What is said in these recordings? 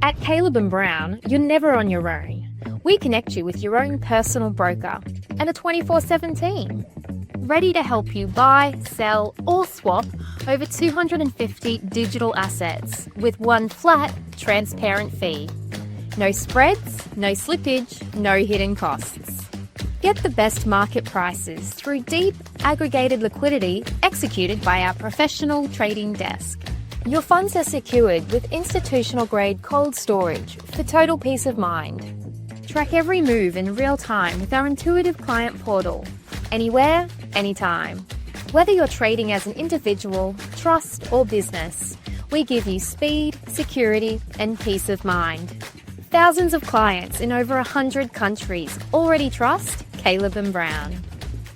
At Caleb and Brown, you're never on your own. We connect you with your own personal broker and a 24/7 team, ready to help you buy, sell, or swap over 250 digital assets with one flat, transparent fee. No spreads, no slippage, no hidden costs. Get the best market prices through deep, aggregated liquidity executed by our professional trading desk. Your funds are secured with institutional-grade cold storage for total peace of mind. Track every move in real time with our intuitive client portal, anywhere, anytime. Whether you're trading as an individual, trust, or business, we give you speed, security, and peace of mind. Thousands of clients in over 100 countries already trust Caleb and Brown.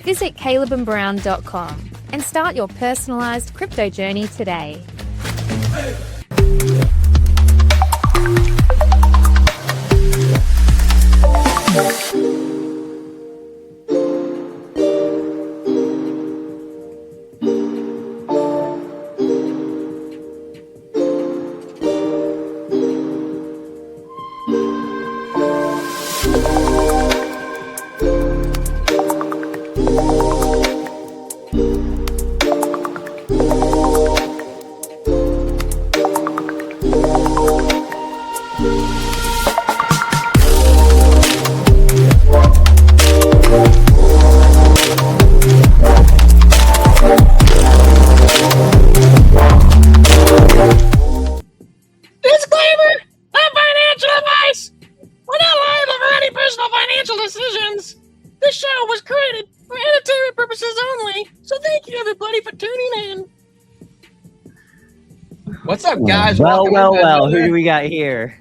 Visit calebandbrown.com and start your personalized crypto journey today. What's up, guys? Well. Who do we got here?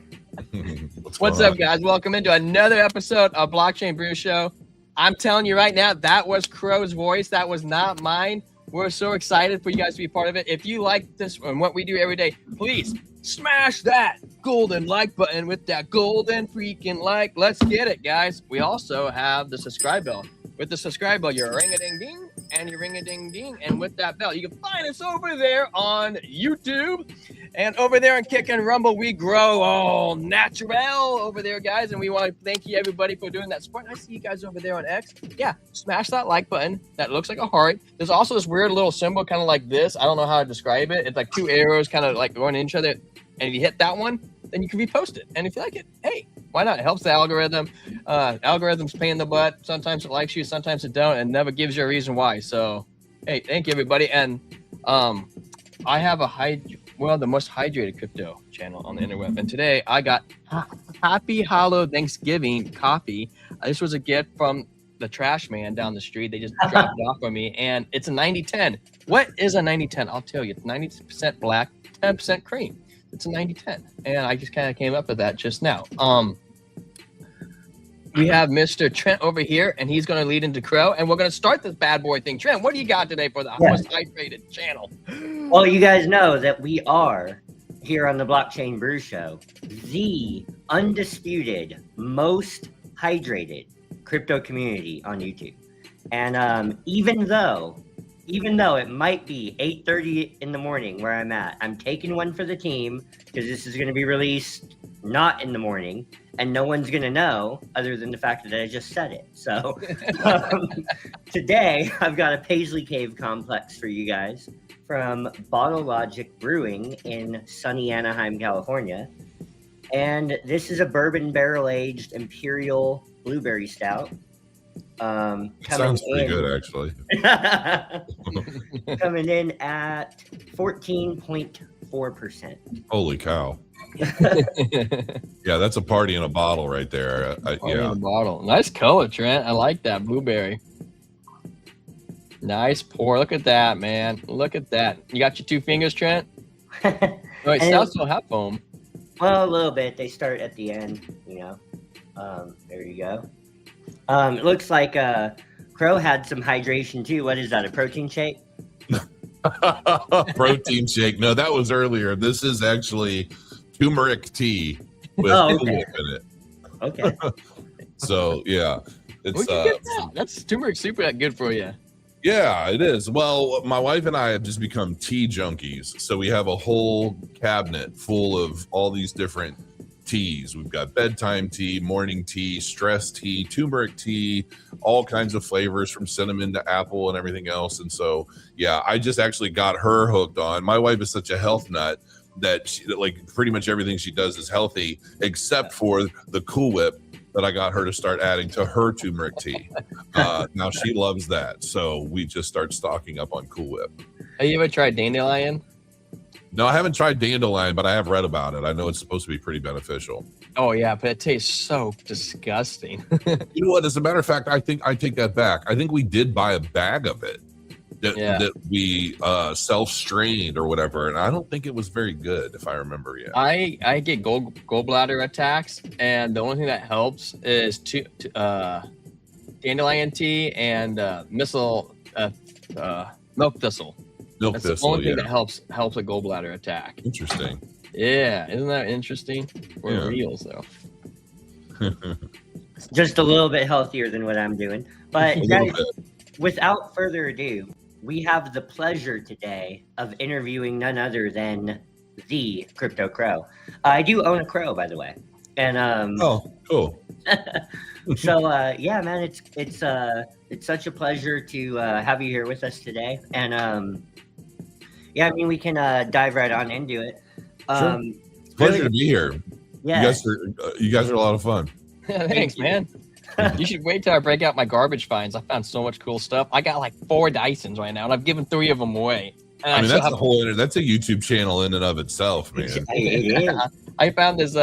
What's up, guys? Welcome into another episode of Blockchain Brew Show. I'm telling you right now, that was Crow's voice. That was not mine. We're so excited for you guys to be part of it. If you like this and what we do every day, please smash that golden like button with that golden freaking like. Let's get it, guys. We also have the subscribe bell. With the subscribe bell, you're ring-a-ding-ding and you ring-a-ding-ding. And with that bell, you can find us over there on YouTube. And over there on Kick and Rumble, we grow all natural over there, guys. And we want to thank you, everybody, for doing that support. I see you guys over there on X. Yeah, smash that like button. That looks like a heart. There's also this weird little symbol, kind of like this. I don't know how to describe it. It's like two arrows kind of like going into each other. And if you hit that one, then you can repost it. And if you like it, hey, why not? It helps the algorithm. Algorithm's pain in the butt. Sometimes it likes you, sometimes it don't, and never gives you a reason why. So, hey, thank you, everybody. And I have the most hydrated crypto channel on the interweb. And today I got Happy Hollow Thanksgiving coffee. This was a gift from the trash man down the street. They just dropped it off for me, and it's a 90-10. What is a 90-10? I'll tell you. It's 90% black, 10% cream. It's a 90-10, and I just kind of came up with that just now. We have Mr. Trent over here, and he's going to lead into Crow, and we're going to start this bad boy thing. Trent, what do you got today for the most hydrated channel? Well, you guys know that we are here on the Blockchain Brew Show, the undisputed most hydrated crypto community on YouTube. And even though it might be 8:30 in the morning where I'm at, I'm taking one for the team because this is going to be released not in the morning, and no one's going to know other than the fact that I just said it. So today I've got a Paisley Cave complex for you guys from Bottle Logic Brewing in sunny Anaheim, California. And this is a bourbon barrel-aged Imperial Blueberry Stout. Sounds pretty good, actually. Coming in at 14.4%. Holy cow. Yeah, that's a party in a bottle right there. In a bottle. Nice color, Trent. I like that blueberry. Nice pour. Look at that, man. Look at that. You got your two fingers, Trent? Wait, stouts don't have foam. Well, a little bit. They start at the end, there you go. It looks like Crow had some hydration too. What is that, a protein shake? Protein shake. No, that was earlier. This is actually turmeric tea with tulip in it. Okay. So, yeah. It's that's turmeric super good for you. Yeah, it is. Well, my wife and I have just become tea junkies. So we have a whole cabinet full of all these different teas. We've got bedtime tea, morning tea, stress tea, turmeric tea, all kinds of flavors from cinnamon to apple and everything else. And so, yeah, I just actually got her hooked on. My wife is such a health nut that like pretty much everything she does is healthy except for the Cool Whip that I got her to start adding to her turmeric tea. Now she loves that. So we just start stocking up on Cool Whip. Have you ever tried dandelion? No, I haven't tried dandelion, but I have read about it. I know it's supposed to be pretty beneficial. Oh yeah, but it tastes so disgusting. You know what? As a matter of fact, I think I take that back. I think we did buy a bag of it that we self-strained or whatever, and I don't think it was very good, if I remember. Yeah, I get gallbladder attacks, and the only thing that helps is dandelion tea and milk thistle. That's the only thing that helps a gallbladder attack. Interesting. Yeah, isn't that interesting? We're reals though. Just a little bit healthier than what I'm doing. But guys, without further ado, we have the pleasure today of interviewing none other than the Crypto Crow. I do own a crow, by the way. And oh, cool. So yeah, man, it's such a pleasure to have you here with us today. And yeah, I mean, we can dive right on into it. Sure. Pleasure to be here. Yeah, you guys are a lot of fun. Thanks, man. You should wait till I break out my garbage finds. I found so much cool stuff. I got like 4 Dysons right now, and I've given 3 of them away. And I mean, that's a YouTube channel in and of itself, man. I found this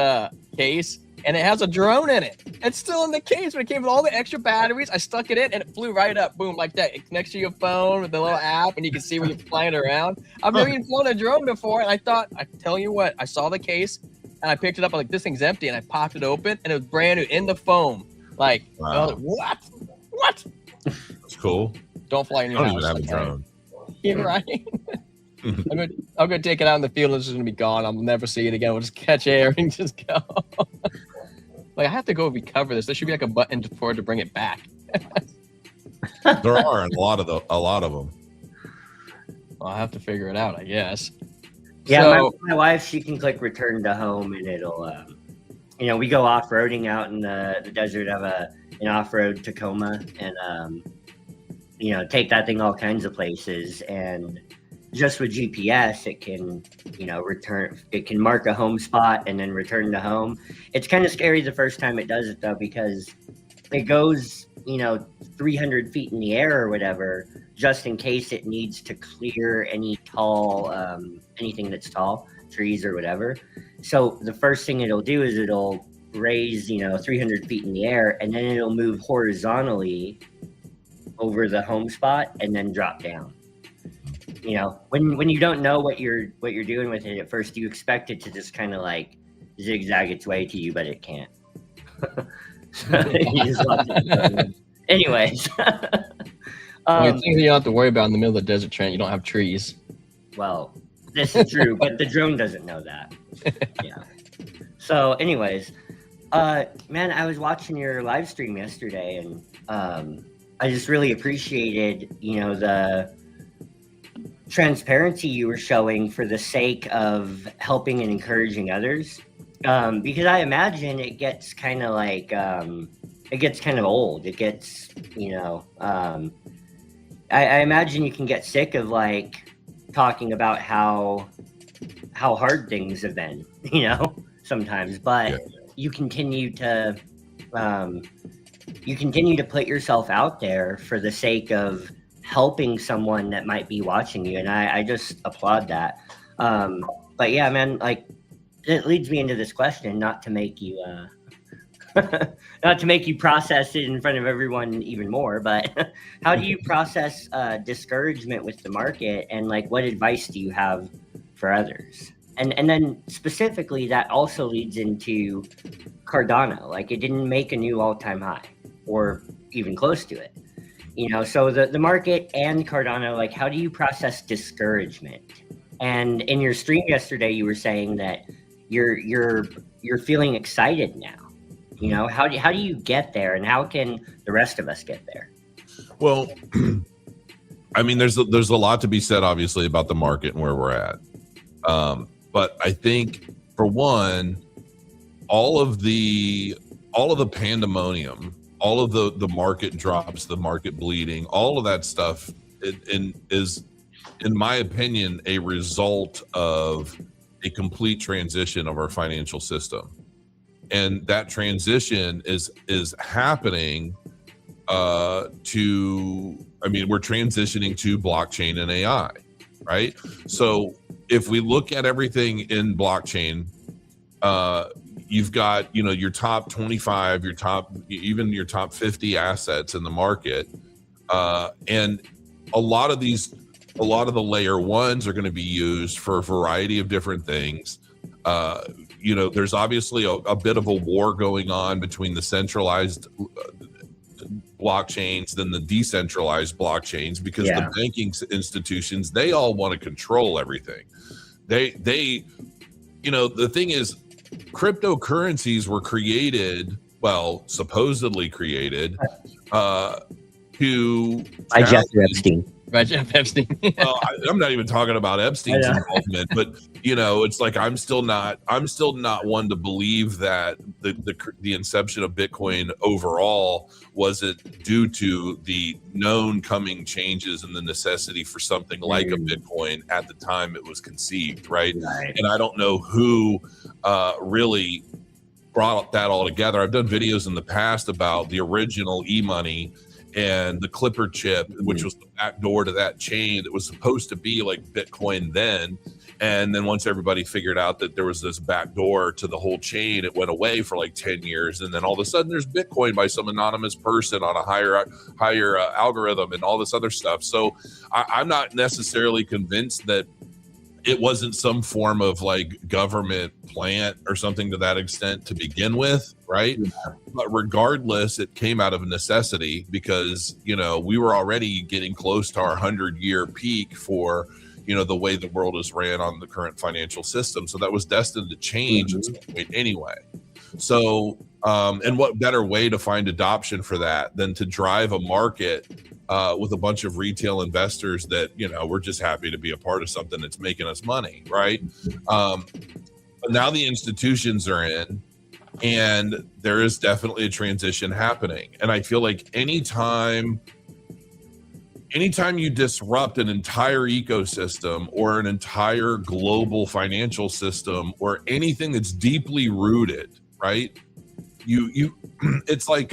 case, and it has a drone in it. It's still in the case, but it came with all the extra batteries. I stuck it in, and it flew right up, boom, like that. It connects to your phone with the little app, and you can see when you're flying around. I've never even flown a drone before, and I thought, I tell you what, I saw the case, and I picked it up. I'm like, this thing's empty, and I popped it open, and it was brand new in the foam. Like, wow. I was like, what? That's cool. Don't fly in your I house. don't even have a drone. Yeah, right. I'm gonna take it out in the field, and it's just gonna be gone. I'll never see it again. We'll just catch air and just go. Like, I have to go recover this. There should be like a button for it to bring it back. There are a lot of them. Well, I have to figure it out, I guess. Yeah, so, my wife, she can click return to home, and it'll, we go off-roading out in the desert. I have an off-road Tacoma, and, take that thing all kinds of places. And just with GPS, it can, it can mark a home spot and then return to home. It's kind of scary the first time it does it, though, because it goes, 300 feet in the air or whatever, just in case it needs to clear any tall, anything that's tall, trees or whatever. So the first thing it'll do is it'll raise, 300 feet in the air, and then it'll move horizontally over the home spot and then drop down. When you don't know what you're doing with it at first, you expect it to just kind of like zigzag its way to you, but it can't. You just watch it. Anyways, things you don't have to worry about in the middle of the desert, Trent. You don't have trees. Well, this is true, but the drone doesn't know that. Yeah. So, anyways, man, I was watching your live stream yesterday, and I just really appreciated, the transparency you were showing for the sake of helping and encouraging others. Because I imagine it gets kind of like, it gets kind of old. It gets, I imagine you can get sick of like talking about how hard things have been, sometimes, but you continue to put yourself out there for the sake of helping someone that might be watching you. And I just applaud that. But yeah, man, like it leads me into this question, not to make you, process it in front of everyone even more, but how do you process discouragement with the market, and like what advice do you have for others? And then specifically that also leads into Cardano. Like it didn't make a new all-time high or even close to it. So the market and Cardano, like how do you process discouragement? And in your stream yesterday, you were saying that you're feeling excited now. How do you get there, and how can the rest of us get there? Well, I mean, there's a lot to be said, obviously, about the market and where we're at. But I think, for one, all of the pandemonium, all of the market drops, the market bleeding, all of that stuff is, in my opinion, a result of a complete transition of our financial system. And that transition is happening we're transitioning to blockchain and AI, right? So if we look at everything in blockchain, you've got, your top 25, your top 50 assets in the market. And a lot of the layer ones are going to be used for a variety of different things. There's obviously a bit of a war going on between the centralized blockchains than the decentralized blockchains, because the banking institutions, they all want to control everything. The thing is, cryptocurrencies were created, supposedly created, to by Jeffrey Epstein. Jeff Epstein. Well, I'm not even talking about Epstein's involvement, but it's like I'm still not one to believe that the inception of Bitcoin overall was it due to the known coming changes and the necessity for something like a Bitcoin at the time it was conceived, right? And I don't know who really brought that all together. I've done videos in the past about the original e-money and the Clipper chip, which was the back door to that chain that was supposed to be like Bitcoin then. And then once everybody figured out that there was this back door to the whole chain, it went away for like 10 years. And then all of a sudden there's Bitcoin by some anonymous person on a higher algorithm and all this other stuff. So I'm not necessarily convinced that it wasn't some form of like government plant or something to that extent to begin with, right? But regardless, it came out of necessity because, we were already getting close to our 100-year peak for, the way the world is ran on the current financial system. So that was destined to change at some point anyway. So, and what better way to find adoption for that than to drive a market with a bunch of retail investors that, we're just happy to be a part of something that's making us money, right? But now the institutions are in, and there is definitely a transition happening. And I feel like anytime you disrupt an entire ecosystem or an entire global financial system or anything that's deeply rooted, right? It's like,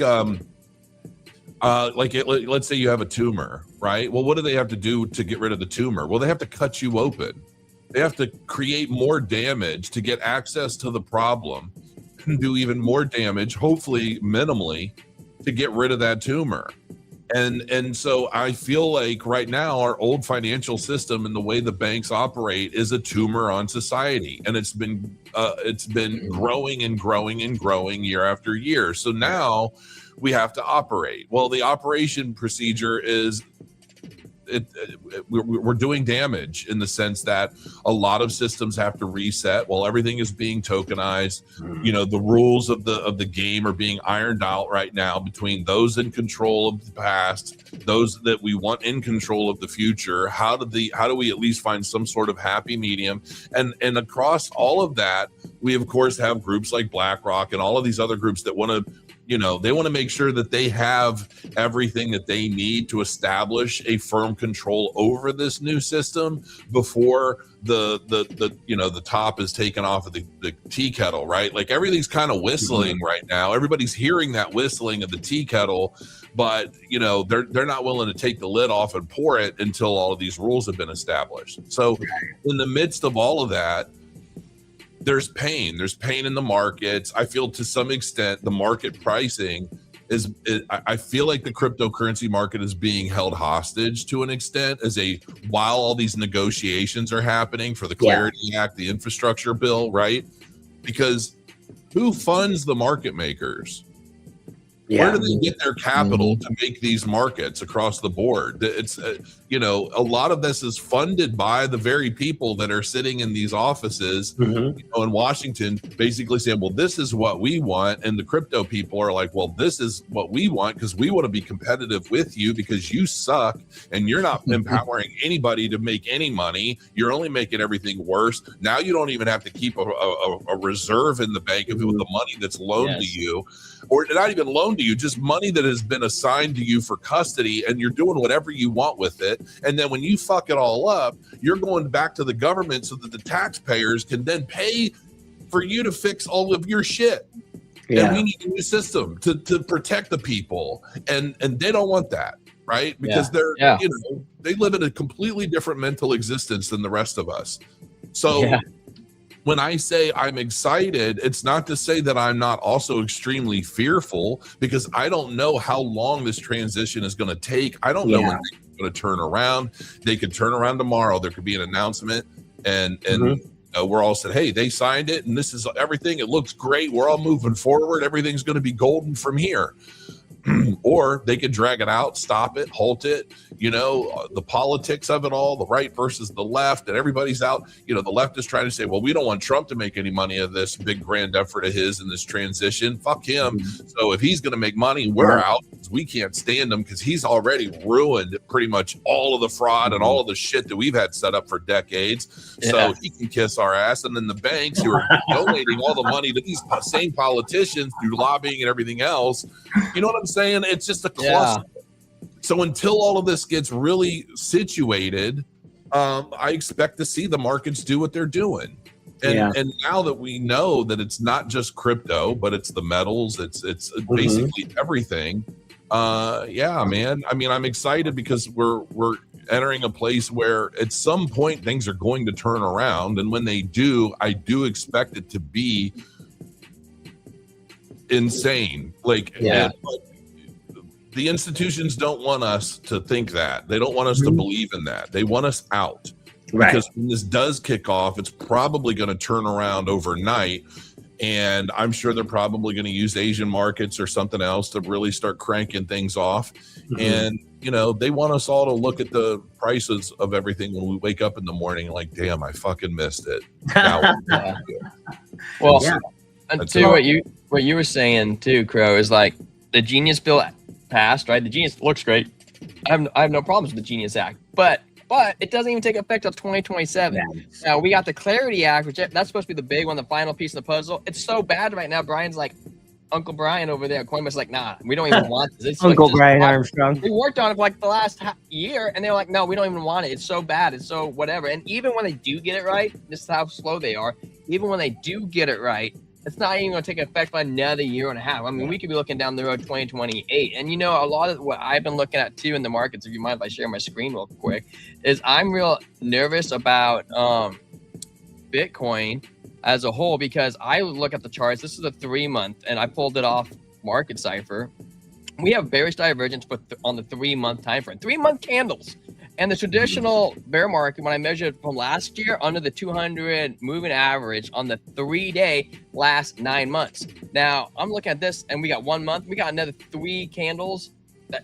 let's say you have a tumor, right? Well, what do they have to do to get rid of the tumor? Well, they have to cut you open. They have to create more damage to get access to the problem and do even more damage, hopefully minimally, to get rid of that tumor. And so I feel like right now our old financial system and the way the banks operate is a tumor on society, and it's been growing and growing and growing year after year. So now we have to operate. Well, the operation procedure is we're doing damage in the sense that a lot of systems have to reset while everything is being tokenized. The rules of the game are being ironed out right now between those in control of the past, those that we want in control of the future. How do we at least find some sort of happy medium? And across all of that, we of course have groups like BlackRock and all of these other groups that want to, they want to make sure that they have everything that they need to establish a firm control over this new system before the top is taken off of the tea kettle, right? Like everything's kind of whistling right now. Everybody's hearing that whistling of the tea kettle, but they're not willing to take the lid off and pour it until all of these rules have been established. So in the midst of all of that, there's pain in the markets. I feel to some extent the market pricing I feel like the cryptocurrency market is being held hostage to an extent while all these negotiations are happening for the Clarity Act, the infrastructure bill, right? Because who funds the market makers? Yeah. Where do they get their capital to make these markets across the board? It's you know, a lot of this is funded by the very people that are sitting in these offices, Mhm. you know, in Washington, basically saying, well, this is what we want. And the crypto people are like, well, this is what we want because we want to be competitive with you because you suck and you're not empowering anybody to make any money. You're only making everything worse. Now you don't even have to keep a reserve in the bank of the money that's loaned to you, or not even loaned to you, just money that has been assigned to you for custody, and you're doing whatever you want with it. And then when you fuck it all up, you're going back to the government so that the taxpayers can then pay for you to fix all of your shit. Yeah. And we need a new system to protect the people. And they don't want that, right? Because they're, you know, they live in a completely different mental existence than the rest of us. So when I say I'm excited, it's not to say that I'm not also extremely fearful, because I don't know how long this transition is going to take. I don't know when they're going to turn around. They could turn around tomorrow. There could be an announcement, and we're all said, hey, they signed it, and this is everything. It looks great. We're all moving forward. Everything's going to be golden from here. Or they could drag it out, stop it, halt it, you know, the politics of it all, the right versus the left, and everybody's out. You know, the left is trying to say, well, we don't want Trump to make any money of this big grand effort of his in this transition. Fuck him. So if he's going to make money, we're out. We can't stand him because he's already ruined pretty much all of the fraud and all of the shit that we've had set up for decades. So he can kiss our ass. And then the banks who are donating all the money to these same politicians through lobbying and everything else, you know what I'm saying? It's just a cluster. So until all of this gets really situated, I expect to see the markets do what they're doing. And now that we know that it's not just crypto, but it's the metals, it's basically everything. Man. I mean, I'm excited because we're entering a place where at some point things are going to turn around, and when they do, I do expect it to be insane. Like, the institutions don't want us to think that. They don't want us to believe in that. They want us out. Right. Because when this does kick off, it's probably going to turn around overnight. And I'm sure they're probably going to use Asian markets or something else to really start cranking things off. And, you know, they want us all to look at the prices of everything when we wake up in the morning like, damn, I fucking missed it. Now, and to what you were saying too, Crow, is like the Genius bill passed, right? The Genius looks great. I have no problems with the Genius Act, but it doesn't even take effect until 2027. Now we got the Clarity Act, which that's supposed to be the big one, the final piece of the puzzle. It's so bad right now. Brian's like, Uncle Brian over there at Coinbase, like, nah, we don't even want this. It's Uncle like, Brian Armstrong. We worked on it for like the last year, and they're like, no, we don't even want it. It's so bad. It's so whatever. And even when they do get it right, this is how slow they are. Even when they do get it right, it's not even going to take effect for another year and a half. I mean, we could be looking down the road 2028. And, you know, a lot of what I've been looking at, too, in the markets, if you mind if I share my screen real quick, is I'm real nervous about Bitcoin as a whole, because I look at the charts. This is a 3-month, and I pulled it off Market Cipher. We have bearish divergence on the 3-month time frame, 3-month candles. And the traditional bear market, when I measured from last year, under the 200 moving average on the 3-day last 9 months. Now I'm looking at this, and we got 1 month. We got another 3 candles.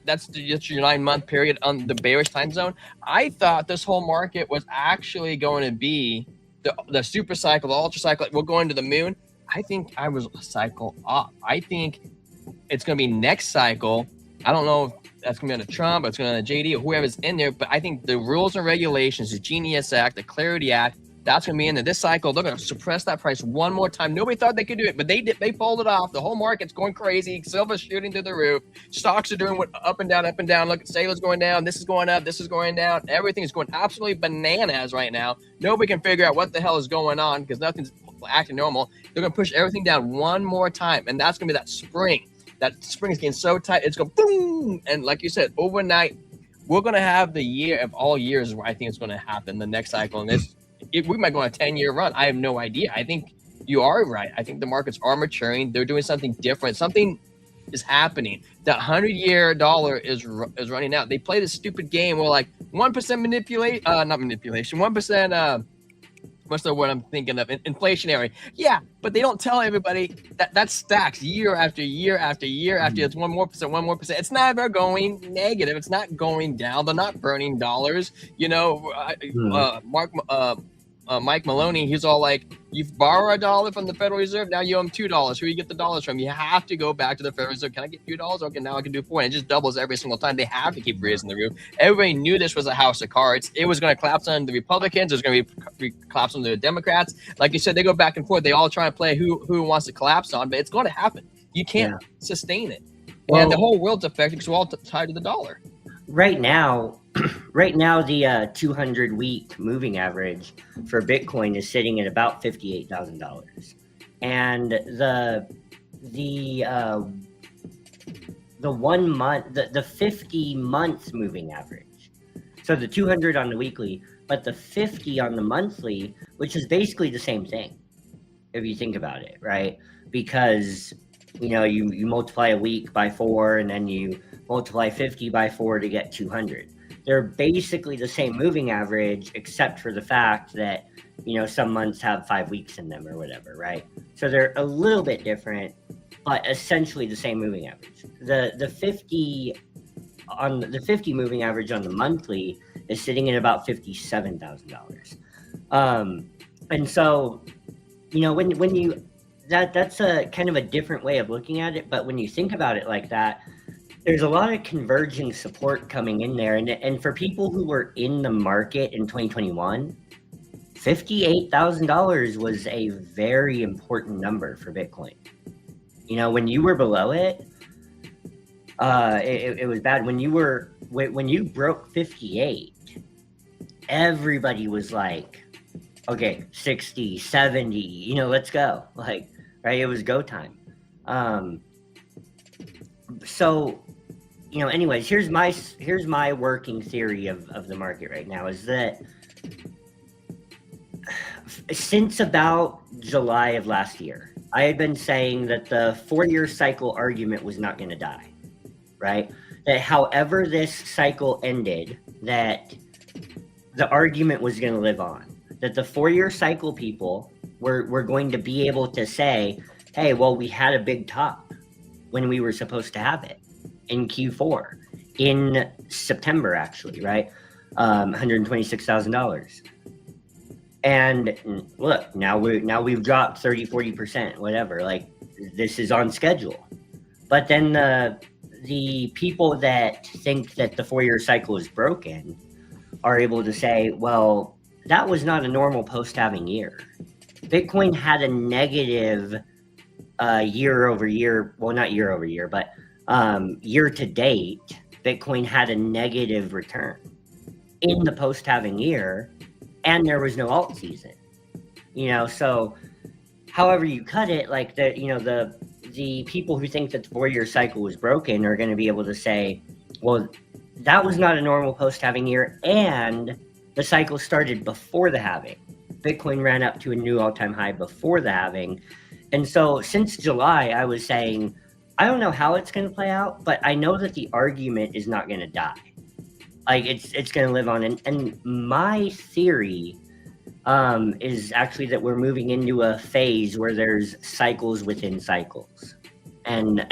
That's just your 9-month period on the bearish time zone. I thought this whole market was actually going to be the super cycle, the ultra cycle. We're going to the moon. I think I was a cycle off. I think it's going to be next cycle. I don't know if that's going to be under Trump, or it's going to be under JD, or whoever's in there. But I think the rules and regulations, the Genius Act, the Clarity Act, that's going to be in there. This cycle, they're going to suppress that price one more time. Nobody thought they could do it, but they did. They pulled it off. The whole market's going crazy. Silver's shooting through the roof. Stocks are doing what up and down, up and down. Look, Sailor's going down. This is going up. This is going down. Everything is going absolutely bananas right now. Nobody can figure out what the hell is going on because nothing's acting normal. They're going to push everything down one more time, and that's going to be that spring. That spring is getting so tight, it's going boom. And like you said, overnight, we're going to have the year of all years where I think it's going to happen, the next cycle. And we might go on a 10-year run. I have no idea. I think you are right. I think the markets are maturing. They're doing something different. Something is happening. That 100-year dollar is running out. They play this stupid game where like 1% not manipulation, 1% what's the word I'm thinking of? Inflationary. Yeah, but they don't tell everybody that stacks year after year after year after. It's 1 more percent. It's never going negative. It's not going down. They're not burning dollars. Mike Maloney, he's all like, you've borrowed $1 from the Federal Reserve, now you owe him $2. Who you get the dollars from? You have to go back to the Federal Reserve. Can I get $2? Okay, now I can do 4. And it just doubles every single time. They have to keep raising the roof. Everybody knew this was a house of cards. It was going to collapse on the Republicans. It was going to be collapse on the Democrats. Like you said, they go back and forth. They all try and play who wants to collapse on, but it's going to happen. You can't sustain it. Well, and the whole world's affected because we're all tied to the dollar. Right now, the 200-week moving average for Bitcoin is sitting at about $58,000, and the 1 month, the 50-month moving average. So the 200 on the weekly, but the 50 on the monthly, which is basically the same thing, if you think about it, right? Because you multiply a week by 4, and then you multiply 50 by 4 to get 200. They're basically the same moving average, except for the fact that, some months have 5 weeks in them or whatever, right? So they're a little bit different, but essentially the same moving average. The 50 moving average on the monthly is sitting at about $57,000. And so, when you that's a kind of a different way of looking at it, but when you think about it like that, there's a lot of converging support coming in there. And for people who were in the market in 2021, $58,000 was a very important number for Bitcoin. When you were below it, it was bad. When you broke 58, everybody was like, okay, 60, 70, let's go. Like, right, it was go time. So, anyways, here's my working theory of the market right now, is that since about July of last year, I had been saying that the 4-year cycle argument was not going to die, right? That however this cycle ended, that the argument was going to live on, that the 4-year cycle people were going to be able to say, hey, well, we had a big top when we were supposed to have it in Q4, in September, actually, right? $126,000. And look, now we've dropped 30-40%, whatever. Like, this is on schedule. But then the people that think that the 4-year cycle is broken are able to say, well, that was not a normal post-halving year. Bitcoin had a negative year over year. Well, not year over year, but year to date, Bitcoin had a negative return in the post-halving year. And there was no alt season, so however you cut it, like the people who think that the 4-year cycle was broken are going to be able to say, well, that was not a normal post-halving year, and the cycle started before the halving. Bitcoin ran up to a new all-time high before the halving. And so since July, I was saying, I don't know how it's going to play out, but I know that the argument is not going to die. Like, it's going to live on. And my theory is actually that we're moving into a phase where there's cycles within cycles. And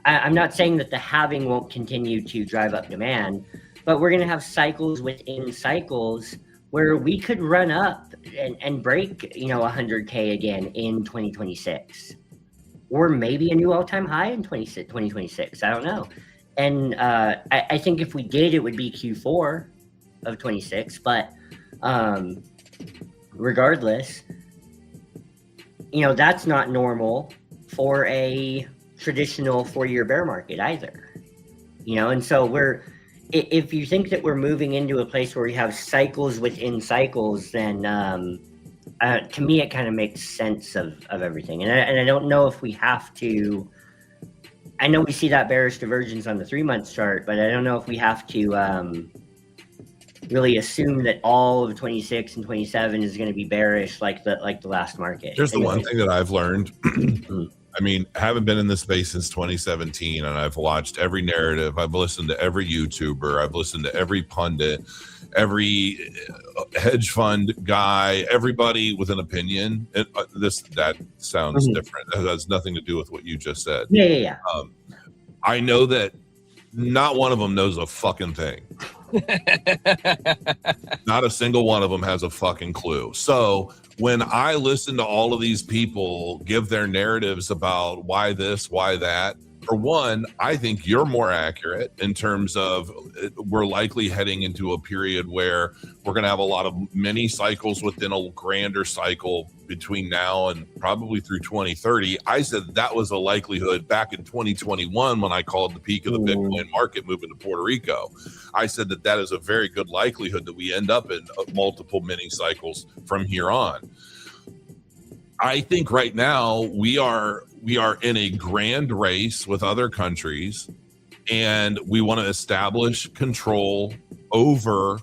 I'm not saying that the halving won't continue to drive up demand, but we're going to have cycles within cycles where we could run up and break, 100K again in 2026, or maybe a new all-time high in 2026. I don't know. And I think if we did, it would be Q4 of 26. But regardless, that's not normal for a traditional 4-year bear market either. And so if you think that we're moving into a place where we have cycles within cycles, then to me, it kind of makes sense of everything. And I don't know if we have to. I know we see that bearish divergence on the 3-month chart, but I don't know if we have to really assume that all of 26 and 27 is going to be bearish like the last market. Here's the one thing that I've learned. I mean, haven't been in this space since 2017, and I've watched every narrative. I've listened to every YouTuber. I've listened to every pundit. every hedge fund guy, everybody with an opinion. And that sounds different. It has nothing to do with what you just said. Yeah. I know that not one of them knows a fucking thing. Not a single one of them has a fucking clue. So when I listen to all of these people give their narratives about why this, why that, for one, I think you're more accurate in terms of we're likely heading into a period where we're going to have a lot of mini cycles within a grander cycle between now and probably through 2030. I said that was a likelihood back in 2021 when I called the peak of the Bitcoin market moving to Puerto Rico. I said that is a very good likelihood that we end up in multiple mini cycles from here on. I think right now we are in a grand race with other countries, and we want to establish control over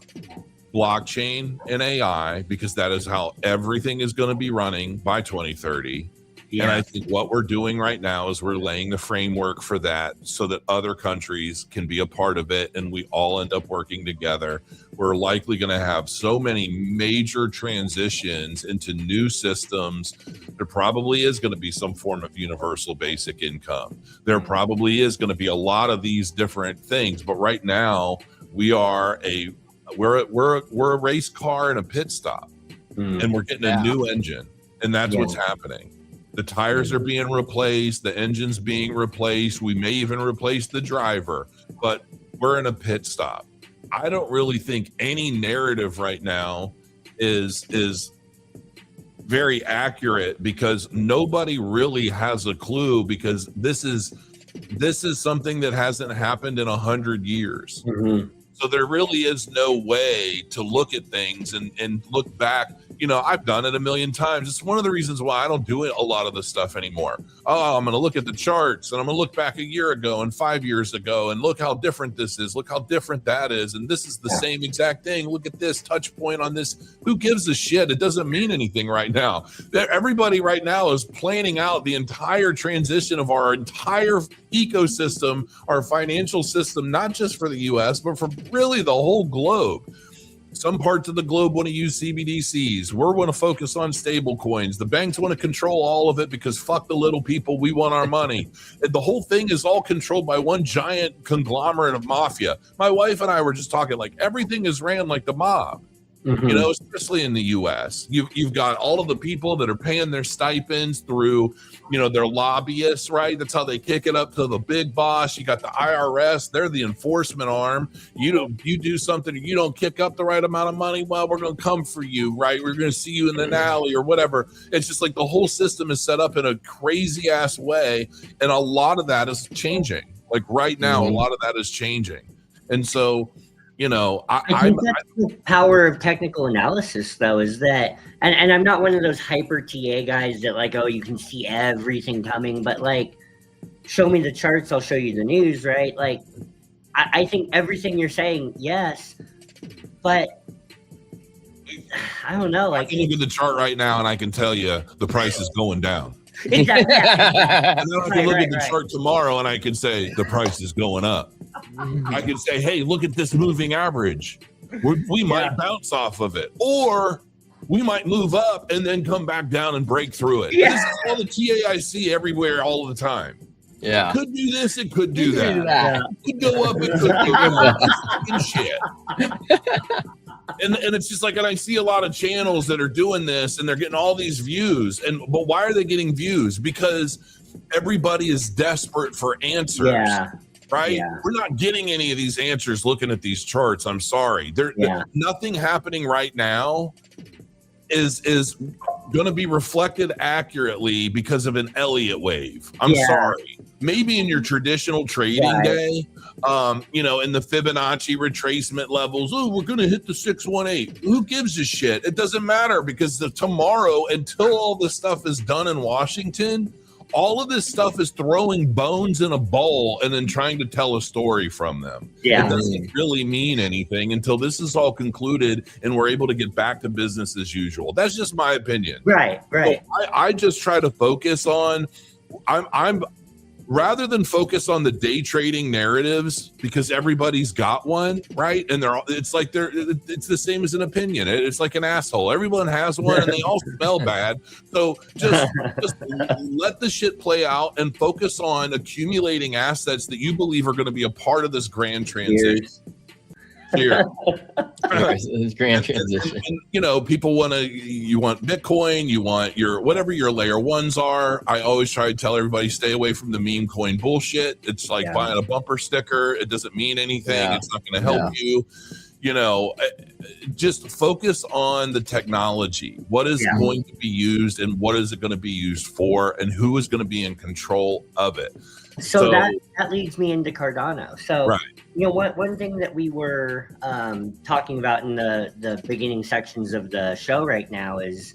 blockchain and AI because that is how everything is going to be running by 2030. Yeah. And I think what we're doing right now is we're laying the framework for that so that other countries can be a part of it and we all end up working together. We're likely going to have so many major transitions into new systems. There probably is going to be some form of universal basic income. There probably is going to be a lot of these different things. But right now, we're a race car in a pit stop, and we're getting a new engine, and that's what's happening. The tires are being replaced, the engine's being replaced. We may even replace the driver, but we're in a pit stop. I don't really think any narrative right now is very accurate because nobody really has a clue because this is something that hasn't happened in 100 years. So there really is no way to look at things and look back. You know, I've done it a million times. It's one of the reasons why I don't do a lot of this stuff anymore. Oh, I'm going to look at the charts and I'm going to look back a year ago and 5 years ago and look how different this is. Look how different that is. And this is the same exact thing. Look at this touch point on this. Who gives a shit? It doesn't mean anything right now. Everybody right now is planning out the entire transition of our entire ecosystem, our financial system, not just for the US, but for really the whole globe. Some parts of the globe want to use CBDCs. We're going to focus on stable coins. The banks want to control all of it because fuck the little people. We want our money. And the whole thing is all controlled by one giant conglomerate of mafia. My wife and I were just talking like everything is ran like the mob. You know, especially in the U.S. You've got all of the people that are paying their stipends through, you know, their lobbyists, right? That's how they kick it up to the big boss. You got the IRS; they're the enforcement arm. You do something, you don't kick up the right amount of money. Well, we're going to come for you, right? We're going to see you in an alley or whatever. It's just like the whole system is set up in a crazy ass way, and a lot of that is changing. Like right now, a lot of that is changing, and so. You know, I think that's the power of technical analysis, though, is that, and I'm not one of those hyper TA guys that like, oh, you can see everything coming, but like, show me the charts, I'll show you the news, right? Like, I think everything you're saying, yes, but I don't know. Like, I can look at the chart right now and I can tell you the price is going down. Exactly. And then I can look at the chart tomorrow and I can say the price is going up. I can say, hey, look at this moving average. We might bounce off of it, or we might move up and then come back down and break through it. This is all the TA I see everywhere all the time. Yeah. It could do this, it could do that. It could go up, it could go down. And shit. And it's just like, and I see a lot of channels that are doing this and they're getting all these views. But why are they getting views? Because everybody is desperate for answers. Yeah. Right? Yeah. We're not getting any of these answers looking at these charts. I'm sorry. Nothing happening right now is going to be reflected accurately because of an Elliott wave. I'm sorry. Maybe in your traditional trading day, you know, in the Fibonacci retracement levels, oh, we're going to hit the 618. Who gives a shit? It doesn't matter because tomorrow, until all this stuff is done in Washington, all of this stuff is throwing bones in a bowl and then trying to tell a story from them. Yeah. It doesn't really mean anything until this is all concluded and we're able to get back to business as usual. That's just my opinion. Right. So I just try to focus on, I'm rather than focus on the day trading narratives, because everybody's got one, right? And it's the same as an opinion. It's like an asshole. Everyone has one and they all smell bad. So just let the shit play out and focus on accumulating assets that you believe are going to be a part of this grand transition. Here. This grand transition. And, people you want Bitcoin, you want whatever your layer ones are. I always try to tell everybody, stay away from the meme coin bullshit. It's like buying a bumper sticker. It doesn't mean anything. Yeah. It's not going to help you. Just focus on the technology. What is going to be used and what is it going to be used for and who is going to be in control of it. So that leads me into Cardano. So, right. One thing that we were talking about in the beginning sections of the show right now is,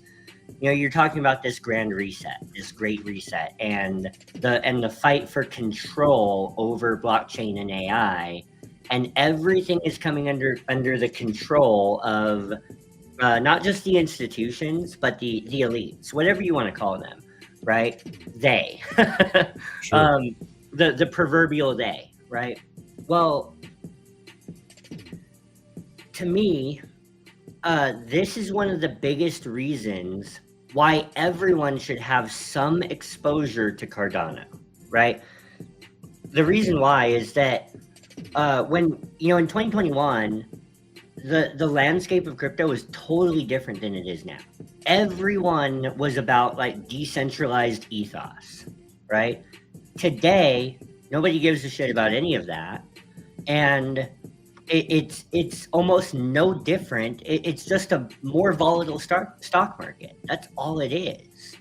you're talking about this grand reset, this great reset, and the fight for control over blockchain and AI, and everything is coming under the control of not just the institutions, but the elites, whatever you want to call them, right? They. Sure. The proverbial they, right? Well, to me, this is one of the biggest reasons why everyone should have some exposure to Cardano, right? The reason why is that when, in 2021, the landscape of crypto is totally different than it is now. Everyone was about decentralized ethos, right? Today, nobody gives a shit about any of that. And it's almost no different. It's just a more volatile stock market. That's all it is,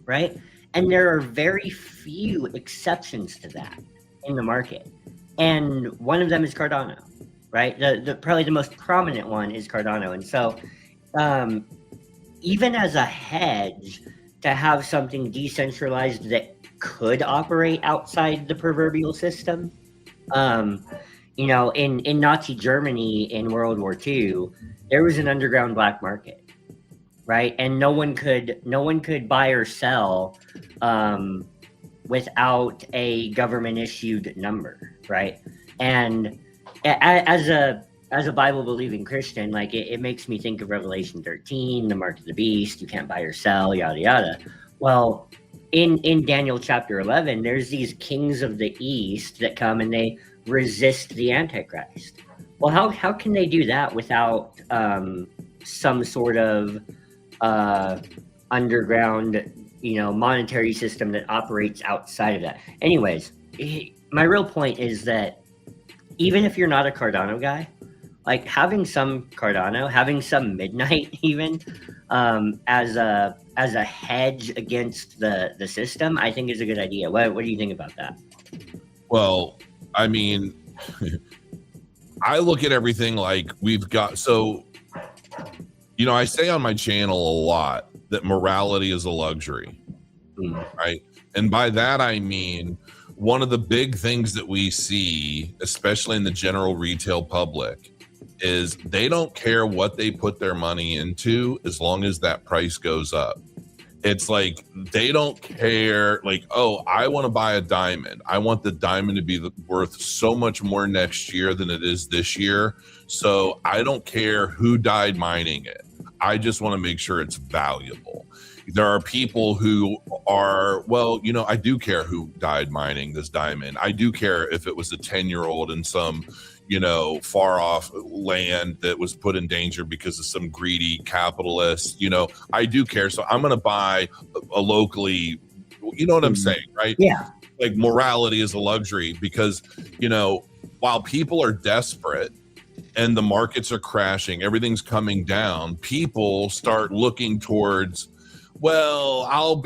right? And there are very few exceptions to that in the market. And one of them is Cardano, right? The probably the most prominent one is Cardano. And so even as a hedge, to have something decentralized that could operate outside the proverbial system. In Nazi Germany in World War II, there was an underground black market, right? And no one could buy or sell without a government issued number, right? And as a Bible believing Christian, it makes me think of Revelation 13, the mark of the beast, you can't buy or sell, yada yada. Well, in Daniel chapter 11, there's these kings of the east that come and they resist the Antichrist. Well, how can they do that without some sort of underground, monetary system that operates outside of that? Anyways, my real point is that even if you're not a Cardano guy, having some Cardano, having some midnight even as a hedge against the system, I think is a good idea. What do you think about that? Well, I mean, I look at everything we've got. So, I say on my channel a lot that morality is a luxury, right? And by that, I mean, one of the big things that we see, especially in the general retail public, is they don't care what they put their money into as long as that price goes up. It's they don't care, I want to buy a diamond. I want the diamond to be worth so much more next year than it is this year. So I don't care who died mining it. I just want to make sure it's valuable. There are people who are, I do care who died mining this diamond. I do care if it was a 10-year-old in some far off land that was put in danger because of some greedy capitalist. I do care. So I'm going to buy a locally, what I'm saying, right? Yeah. Morality is a luxury because, while people are desperate and the markets are crashing, everything's coming down, people start looking towards, I'll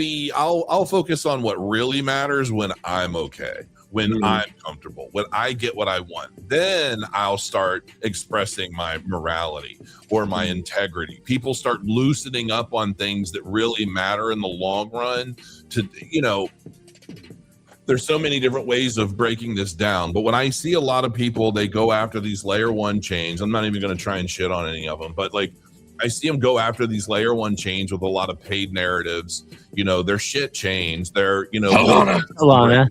focus on what really matters when I'm okay. When I'm comfortable, when I get what I want, then I'll start expressing my morality or my integrity. People start loosening up on things that really matter in the long run. There's so many different ways of breaking this down. But when I see a lot of people, they go after these layer one chains. I'm not even going to try and shit on any of them, but I see them go after these layer one chains with a lot of paid narratives. They're shit chains. They're, Solana.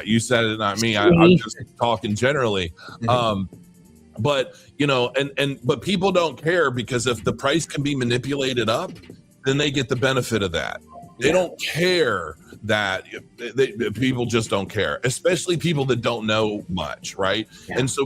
You said it, not me. I'm just talking generally. But but people don't care, because if the price can be manipulated up, then they get the benefit of that. They don't care that people just don't care, especially people that don't know much, right? Yeah. And so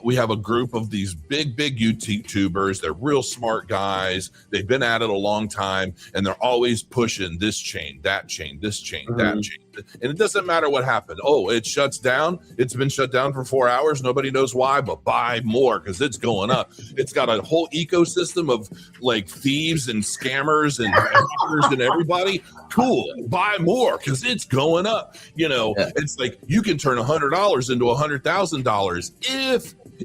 we have a group of these big YouTubers. They're real smart guys. They've been at it a long time, and they're always pushing this chain, that chain, this chain, that chain. And it doesn't matter what happened. Oh, it shuts down. It's been shut down for 4 hours. Nobody knows why, but buy more because it's going up. It's got a whole ecosystem of like thieves and scammers and hackers and everybody. Cool, buy more because it's going up. It's like you can turn $100 into $100,000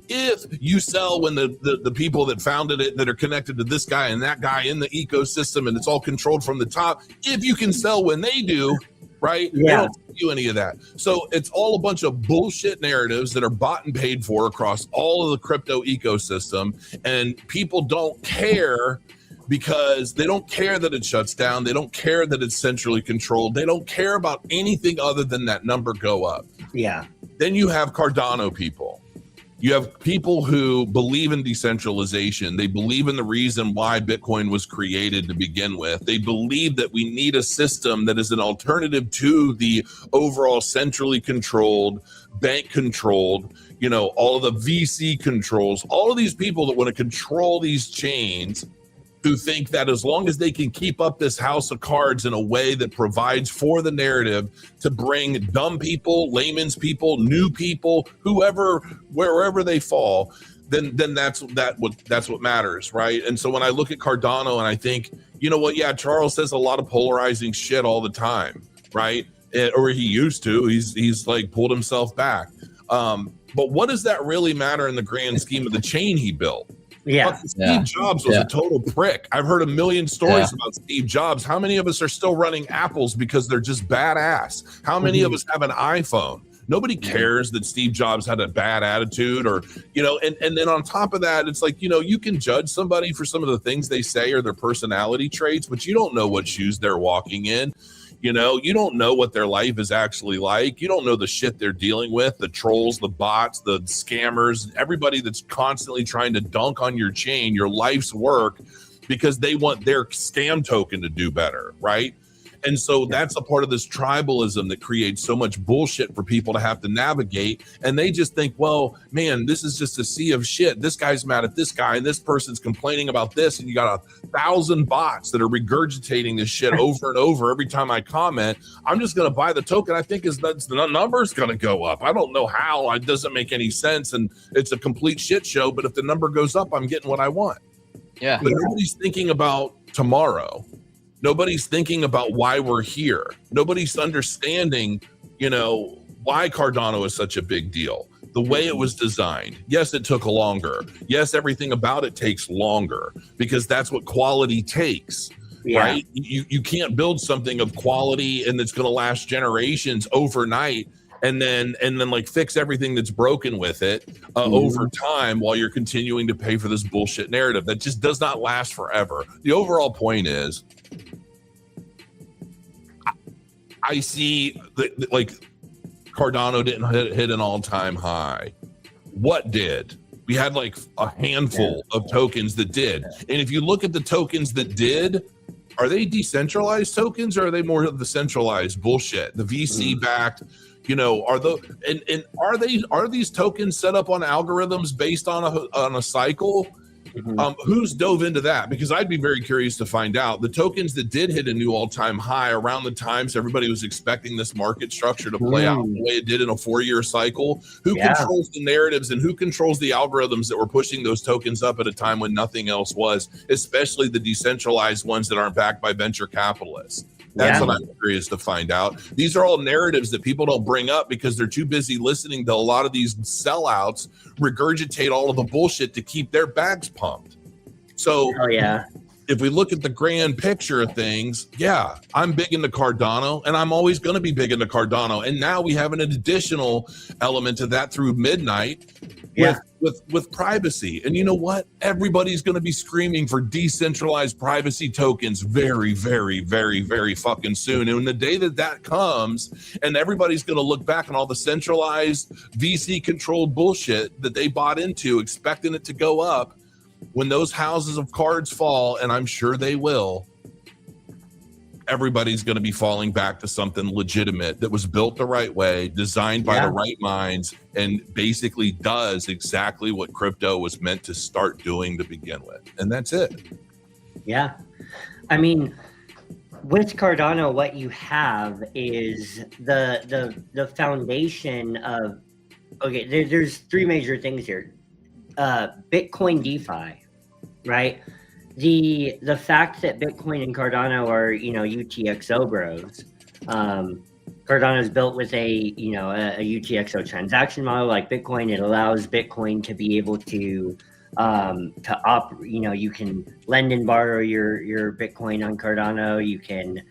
if you sell when the people that founded it, that are connected to this guy and that guy in the ecosystem, and it's all controlled from the top. If you can sell when they do, right? Yeah. They don't do any of that. So it's all a bunch of bullshit narratives that are bought and paid for across all of the crypto ecosystem, and people don't care. Because they don't care that it shuts down. They don't care that it's centrally controlled. They don't care about anything other than that number go up. Yeah. Then you have Cardano people. You have people who believe in decentralization. They believe in the reason why Bitcoin was created to begin with. They believe that we need a system that is an alternative to the overall centrally controlled, bank controlled, all of the VC controls, all of these people that want to control these chains, who think that as long as they can keep up this house of cards in a way that provides for the narrative to bring dumb people, layman's people, new people, whoever, wherever they fall, then that's what matters, right? And so when I look at Cardano and I think, yeah, Charles says a lot of polarizing shit all the time, right? Or he used to. He's like pulled himself back. But what does that really matter in the grand scheme of the chain he built? Yeah. Steve Jobs was a total prick. I've heard a million stories about Steve Jobs. How many of us are still running Apples because they're just badass? How many of us have an iPhone? Nobody cares that Steve Jobs had a bad attitude, or, and then on top of that, it's like, you can judge somebody for some of the things they say or their personality traits, but you don't know what shoes they're walking in. You don't know what their life is actually like. You don't know the shit they're dealing with, the trolls, the bots, the scammers, everybody that's constantly trying to dunk on your chain, your life's work, because they want their scam token to do better, right? And so that's a part of this tribalism that creates so much bullshit for people to have to navigate. And they just think, well, man, this is just a sea of shit. This guy's mad at this guy, and this person's complaining about this. And you got 1,000 bots that are regurgitating this shit over and over every time I comment. I'm just going to buy the token. I think the number's going to go up. I don't know how. It doesn't make any sense. And it's a complete shit show. But if the number goes up, I'm getting what I want. Yeah. But nobody's thinking about tomorrow. Nobody's thinking about why we're here. Nobody's understanding, why Cardano is such a big deal. The way it was designed. Yes, it took longer. Yes, everything about it takes longer, because that's what quality takes, right? You can't build something of quality and that's going to last generations overnight and then like fix everything that's broken with it over time while you're continuing to pay for this bullshit narrative that just does not last forever. The overall point is, I see like Cardano didn't hit an all-time high. What did? We had like a handful of tokens that did. And if you look at the tokens that did, are they decentralized tokens, or are they more of the centralized bullshit? The VC backed, are these tokens set up on algorithms based on a cycle? Who's dove into that? Because I'd be very curious to find out. The tokens that did hit a new all-time high around the times everybody was expecting this market structure to play out the way it did in a 4-year cycle. Who controls the narratives and who controls the algorithms that were pushing those tokens up at a time when nothing else was, especially the decentralized ones that aren't backed by venture capitalists? That's what I'm curious to find out. These are all narratives that people don't bring up because they're too busy listening to a lot of these sellouts regurgitate all of the bullshit to keep their bags pumped. So if we look at the grand picture of things, I'm big into Cardano, and I'm always going to be big into Cardano. And now we have an additional element to that through midnight. with privacy. And you know what? Everybody's going to be screaming for decentralized privacy tokens very, very, very, very fucking soon. And the day that comes, and everybody's going to look back on all the centralized VC controlled bullshit that they bought into, expecting it to go up, when those houses of cards fall, and I'm sure they will, everybody's going to be falling back to something legitimate that was built the right way, designed by the right minds, and basically does exactly what crypto was meant to start doing to begin with. And that's it. Yeah. I mean, with Cardano, what you have is the foundation of, okay, there's three major things here. Bitcoin DeFi, right? The fact that Bitcoin and Cardano are, UTXO bros. Cardano is built with a UTXO transaction model like Bitcoin. It allows Bitcoin to be able to you can lend and borrow your Bitcoin on Cardano. You can,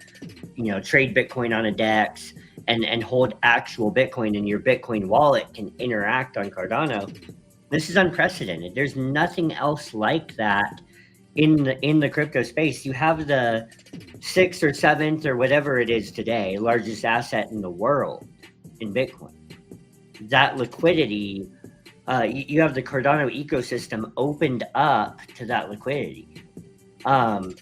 trade Bitcoin on a DEX and hold actual Bitcoin, and your Bitcoin wallet can interact on Cardano. This is unprecedented. There's nothing else like that in the crypto space. You have the 6th or 7th or whatever it is today, largest asset in the world in Bitcoin. That liquidity, you have the Cardano ecosystem opened up to that liquidity. Hold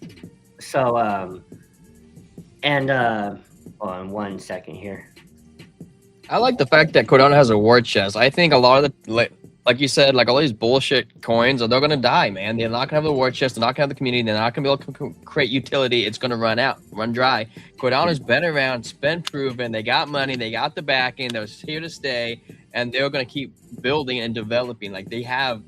on 1 second here. I like the fact that Cardano has a war chest. I think a lot of the, like you said, like all these bullshit coins, they're going to die, man. They're not going to have the war chest. They're not going to have the community. They're not going to be able to create utility. It's going to run dry. Cardano's been around. It's been proven. They got money. They got the backing. They're here to stay. And they're going to keep building and developing. Like they have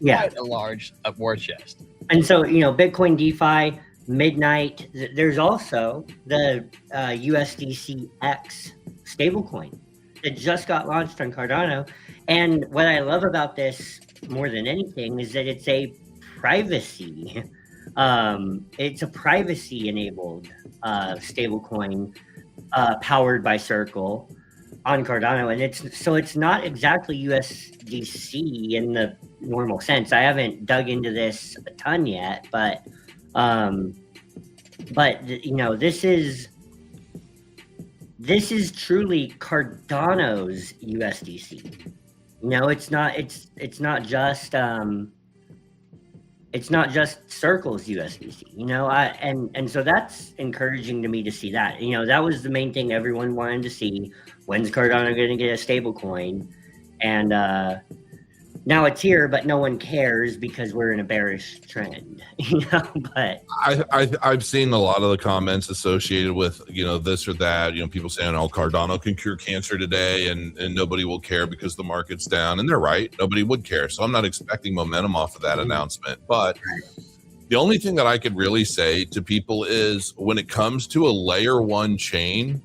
quite a large war chest. And so, Bitcoin DeFi, Midnight, there's also the USDCX stablecoin that just got launched on Cardano. And what I love about this more than anything is that it's a privacy enabled stablecoin powered by Circle on Cardano. And it's not exactly USDC in the normal sense. I haven't dug into this a ton yet, but this is truly Cardano's USDC. It's not just Circle's USDC, and so that's encouraging to me to see that. That was the main thing everyone wanted to see. When's Cardano going to get a stable coin? And now it's here, but no one cares because we're in a bearish trend, but I've seen a lot of the comments associated with, this or that, people saying, oh, Cardano can cure cancer today and nobody will care because the market's down. And they're right. Nobody would care. So I'm not expecting momentum off of that announcement. But the only thing that I could really say to people is when it comes to a layer one chain,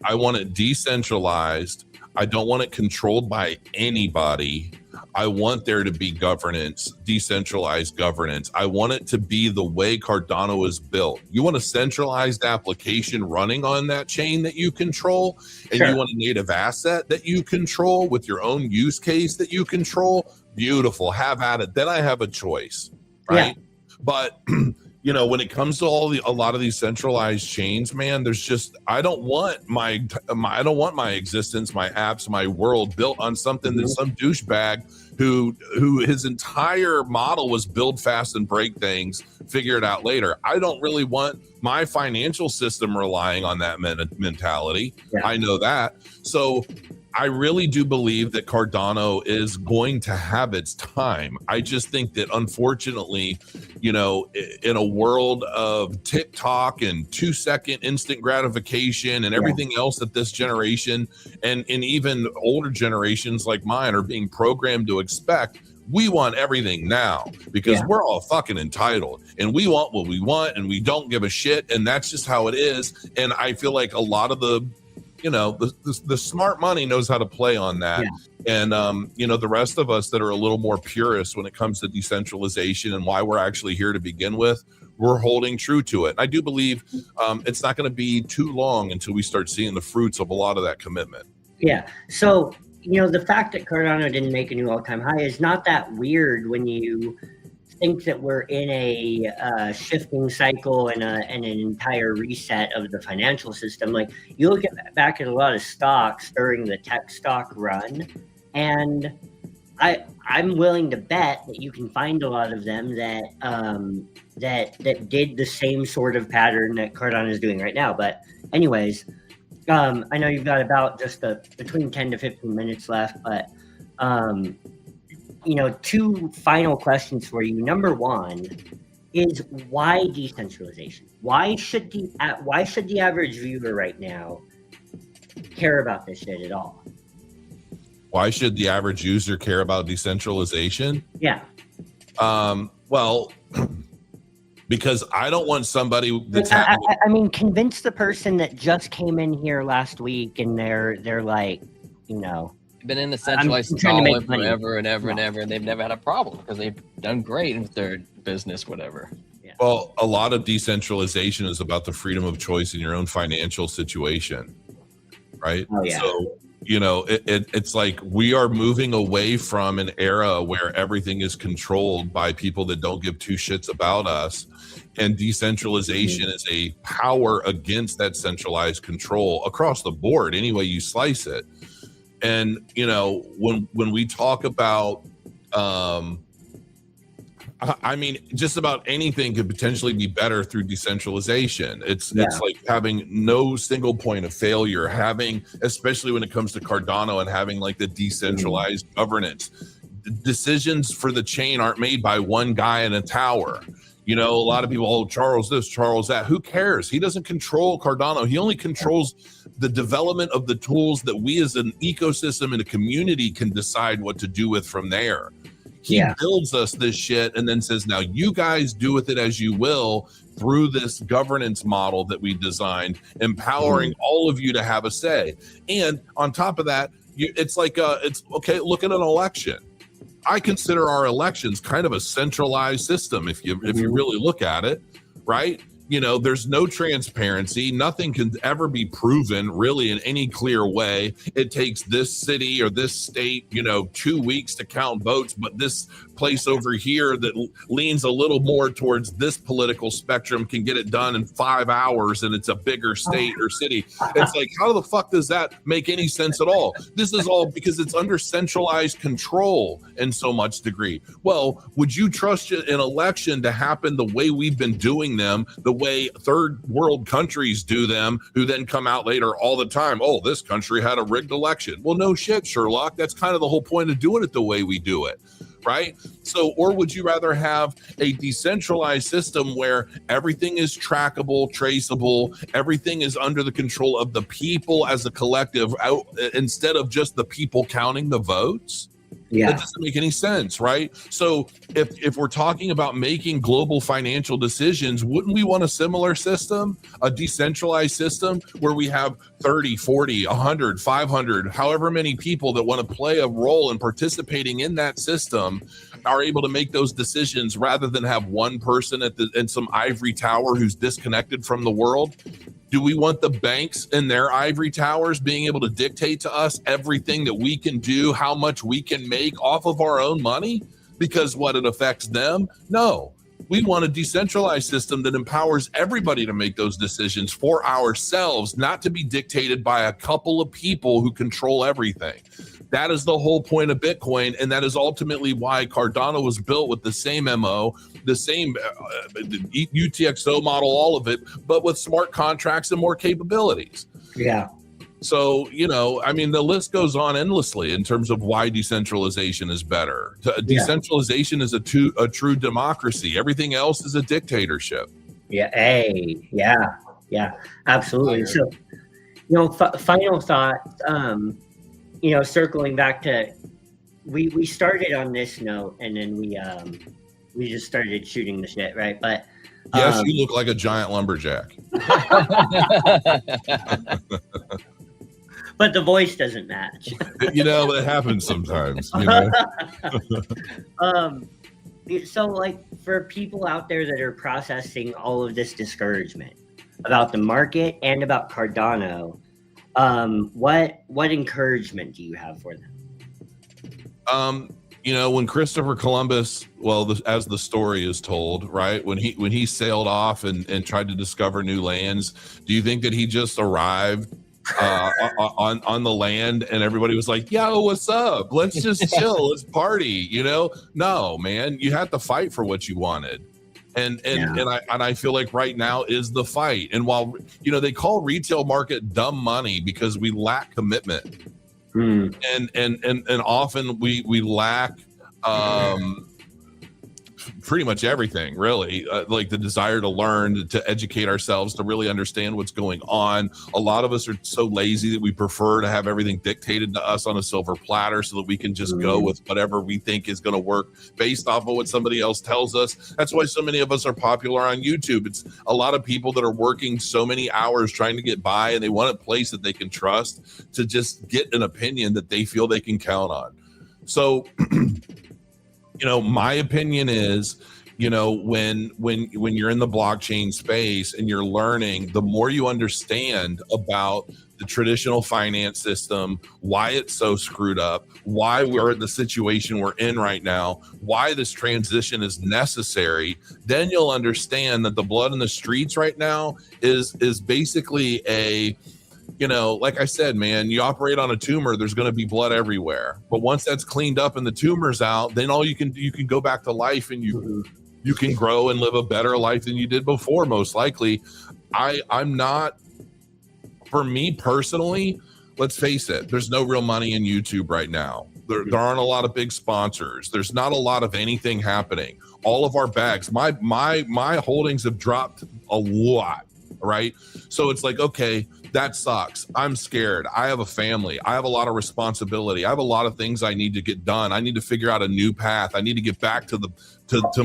I want it decentralized. I don't want it controlled by anybody. I want there to be governance, decentralized governance. I want it to be the way Cardano is built. You want a centralized application running on that chain that you control, and you want a native asset that you control with your own use case that you control. Beautiful. Have at it. Then I have a choice, right? Yeah. But when it comes to a lot of these centralized chains, man, there's just, I don't want my existence, my apps, my world built on something that some douchebag who his entire model was build fast and break things, figure it out later. I don't really want my financial system relying on that mentality. Yeah. I know that. So I really do believe that Cardano is going to have its time. I just think that unfortunately, in a world of TikTok and 2-second instant gratification and everything else that this generation and even older generations like mine are being programmed to expect, we want everything now because we're all fucking entitled and we want what we want and we don't give a shit. And that's just how it is. And I feel like a lot of the smart money knows how to play on that. And, the rest of us that are a little more purist when it comes to decentralization and why we're actually here to begin with, we're holding true to it. I do believe it's not going to be too long until we start seeing the fruits of a lot of that commitment. Yeah. So, the fact that Cardano didn't make a new all-time high is not that weird when you think that we're in a shifting cycle and an entire reset of the financial system. Like, you look back at a lot of stocks during the tech stock run, and I'm willing to bet that you can find a lot of them that did the same sort of pattern that Cardano is doing right now. But anyways, I know you've got about just between 10 to 15 minutes left, but two final questions for you. Number one is, why decentralization? Why should the average viewer right now care about this shit at all? Why should the average user care about decentralization? Yeah. Well, because I don't want somebody that's I mean, convince the person that just came in here last week and they're like, been in the centralized dollar forever and ever and ever, and they've never had a problem because they've done great with their business, whatever. Yeah. Well, a lot of decentralization is about the freedom of choice in your own financial situation, right? Oh, yeah. So, it's like we are moving away from an era where everything is controlled by people that don't give two shits about us. And decentralization is a power against that centralized control across the board, any way you slice it. And, when we talk about, just about anything could potentially be better through decentralization. It's like having no single point of failure, especially when it comes to Cardano, and having like the decentralized governance. Decisions for the chain aren't made by one guy in a tower. A lot of people, Charles this, Charles that. Who cares? He doesn't control Cardano. He only controls the development of the tools that we as an ecosystem and a community can decide what to do with from there. He builds us this shit and then says, now you guys do with it as you will through this governance model that we designed, empowering all of you to have a say. And on top of that, it's like, it's okay, look at an election. I consider our elections kind of a centralized system if you really look at it, right? There's no transparency. Nothing can ever be proven really in any clear way. It takes this city or this state, 2 weeks to count votes, but this place over here that leans a little more towards this political spectrum can get it done in 5 hours, and it's a bigger state or city. It's like, how the fuck does that make any sense at all? This is all because it's under centralized control in so much degree. Well, would you trust an election to happen the way we've been doing them, the way third world countries do them, who then come out later all the time, oh, this country had a rigged election? Well, no shit, Sherlock. That's kind of the whole point of doing it the way we do it. Right? So, or would you rather have a decentralized system where everything is trackable, traceable, everything is under the control of the people as a collective, instead of just the people counting the votes? Yeah. That doesn't make any sense, right? So if we're talking about making global financial decisions, wouldn't we want a similar system, a decentralized system where we have 30, 40, 100, 500, however many people that want to play a role in participating in that system are able to make those decisions rather than have one person in some ivory tower who's disconnected from the world? Do we want the banks in their ivory towers being able to dictate to us everything that we can do, how much we can make off of our own money because it affects them? No. We want a decentralized system that empowers everybody to make those decisions for ourselves, not to be dictated by a couple of people who control everything. That is the whole point of Bitcoin, and that is ultimately why Cardano was built with the same MO, the same UTXO model, all of it, but with smart contracts and more capabilities. Yeah. So, the list goes on endlessly in terms of why decentralization is better. Decentralization is a true democracy. Everything else is a dictatorship. Yeah. Hey. Yeah. Absolutely. So, final thought. Circling back to, we started on this note, and then we just started shooting the shit, right? But yes, you look like a giant lumberjack. But the voice doesn't match. It happens sometimes. So, like, for people out there that are processing all of this discouragement about the market and about Cardano, what encouragement do you have for them? When Christopher Columbus, as the story is told, right, when he sailed off and tried to discover new lands, do you think that he just arrived on the land and everybody was like, yo, what's up? Let's just chill, let's party, No, man, you had to fight for what you wanted. And I feel like right now is the fight. And while they call retail market dumb money because we lack commitment. And often we lack pretty much everything, really, like the desire to learn, to educate ourselves, to really understand what's going on. A lot of us are so lazy that we prefer to have everything dictated to us on a silver platter so that we can just go with whatever we think is going to work based off of what somebody else tells us. That's why so many of us are popular on YouTube. It's a lot of people that are working so many hours trying to get by, and they want a place that they can trust to just get an opinion that they feel they can count on. So my opinion is, when you're in the blockchain space and you're learning, the more you understand about the traditional finance system, why it's so screwed up, why we're in the situation we're in right now, why this transition is necessary, then you'll understand that the blood in the streets right now is basically like I said, man, you operate on a tumor, there's going to be blood everywhere. But once that's cleaned up and the tumor's out, then you can go back to life, and you can grow and live a better life than you did before, most likely. I'm not, for me personally, let's face it, there's no real money in YouTube right now. There aren't a lot of big sponsors. There's not a lot of anything happening. All of our bags, my holdings have dropped a lot, right? So it's like, okay, that sucks. I'm scared. I have a family. I have a lot of responsibility. I have a lot of things I need to get done. I need to figure out a new path. I need to get back to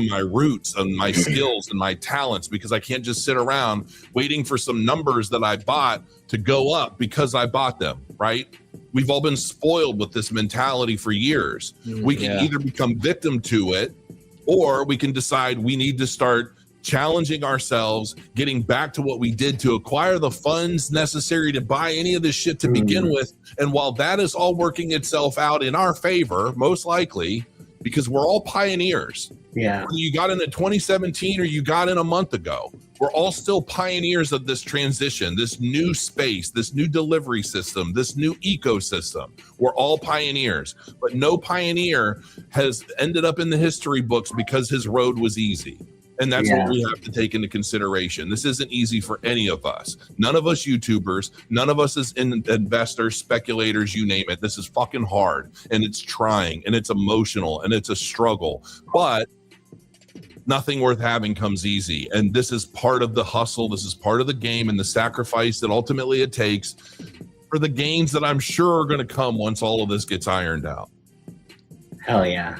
my roots and my skills and my talents, because I can't just sit around waiting for some numbers that I bought to go up because I bought them, right? We've all been spoiled with this mentality for years. We can either become victim to it, or we can decide we need to start challenging ourselves, getting back to what we did to acquire the funds necessary to buy any of this shit to begin with. And while that is all working itself out in our favor, most likely, because we're all pioneers. Yeah. Whether you got in 2017 or you got in a month ago, we're all still pioneers of this transition, this new space, this new delivery system, this new ecosystem. We're all pioneers, but no pioneer has ended up in the history books because his road was easy. And that's what we have to take into consideration. This isn't easy for any of us. None of us YouTubers, none of us as investors, speculators, you name it. This is fucking hard, and it's trying, and it's emotional, and it's a struggle. But nothing worth having comes easy. And this is part of the hustle. This is part of the game and the sacrifice that ultimately it takes for the gains that I'm sure are going to come once all of this gets ironed out. Hell yeah.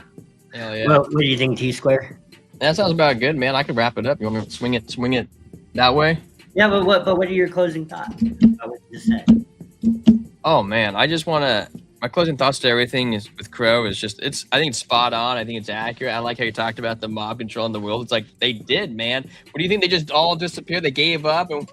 Hell yeah. Well, what do you think, T-Square? That sounds about good, man. I could wrap it up. You want me to swing it that way? Yeah, but what are your closing thoughts? What you just said. Oh man, I just want to. My closing thoughts to everything is with Crow is just I think it's spot on. I think it's accurate. I like how you talked about the mob controlling the world. It's like they did, man. What do you think? They just all disappeared? They gave up and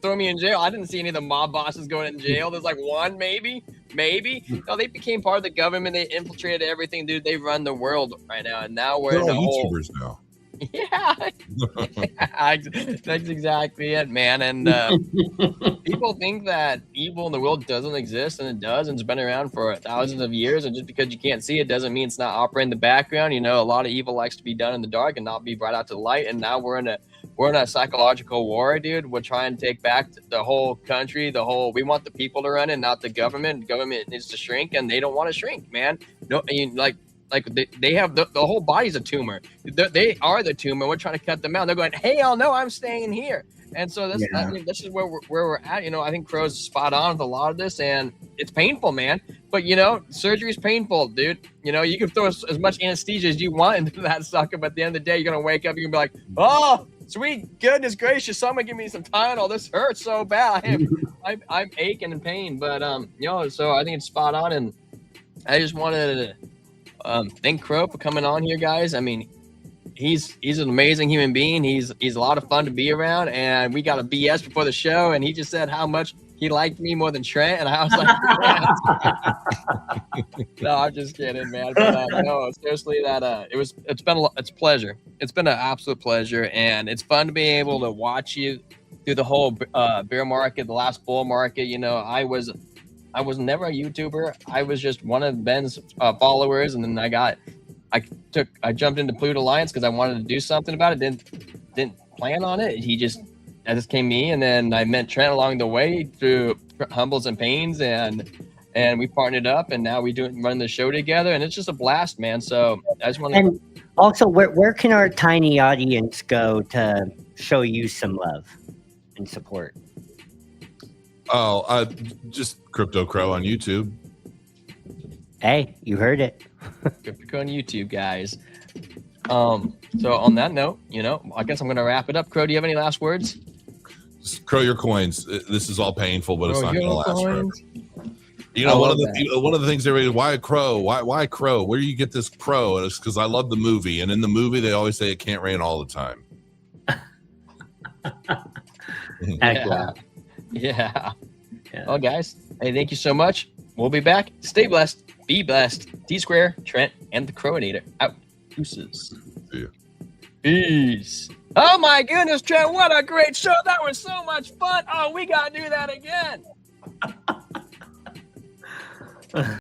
throw me in jail. I didn't see any of the mob bosses going in jail. There's like one, maybe. No, they became part of the government. They infiltrated everything, dude. They run the world right now, and now we're in the whole. YouTubers now. Yeah, that's exactly it, man. And people think that evil in the world doesn't exist, and it does, and it's been around for thousands of years. And just because you can't see it doesn't mean it's not operating in the background. A lot of evil likes to be done in the dark and not be brought out to the light. And now we're in a psychological war, dude. We're trying to take back the whole country. We want the people to run it, not the government. The government needs to shrink, and they don't want to shrink, man. No, they have the whole body's a tumor. They are the tumor. We're trying to cut them out. They're going, hell no, I'm staying here. And so this is where we're at. I think Crow's spot on with a lot of this, and it's painful, man. But surgery is painful, dude. You can throw as much anesthesia as you want into that sucker, but at the end of the day, you're gonna wake up. You're gonna be like, oh, sweet goodness gracious, someone give me some Tylenol. This hurts so bad. I'm aching in pain. But so I think it's spot on, and I just wanted to thank Crow for coming on here, guys. I mean, he's an amazing human being. He's a lot of fun to be around, and we got a BS before the show, and he just said how much he liked me more than Trent, and I was like, no, I'm just kidding, man. But no, seriously, it's a pleasure. It's been an absolute pleasure, and it's fun to be able to watch you through the whole bear market, the last bull market. You know, I was never a YouTuber. I was just one of Ben's followers, and then I jumped into Pluto Alliance because I wanted to do something about it. Didn't plan on it. I just came me, and then I met Trent along the way through humbles and pains, and we partnered up, and now we run the show together, and it's just a blast, man. So I just want to. And also, where can our tiny audience go to show you some love and support? Oh, just Crypto Crow on YouTube. Hey, you heard it. Crypto on YouTube, guys. So on that note, I guess I'm gonna wrap it up. Crow, do you have any last words? Just crow your coins. This is all painful, but it's not going to last forever. You I know, love one of the things everybody, why crow? Why crow? Where do you get this crow? And it's because I love the movie, and in the movie they always say it can't rain all the time. Yeah. Well, guys, hey, thank you so much. We'll be back. Stay blessed. Be blessed. T-Square, Trent, and the Crowinator out. Deuces. See ya. Peace. Oh my goodness, Trent, what a great show. That was so much fun. Oh, we got to do that again.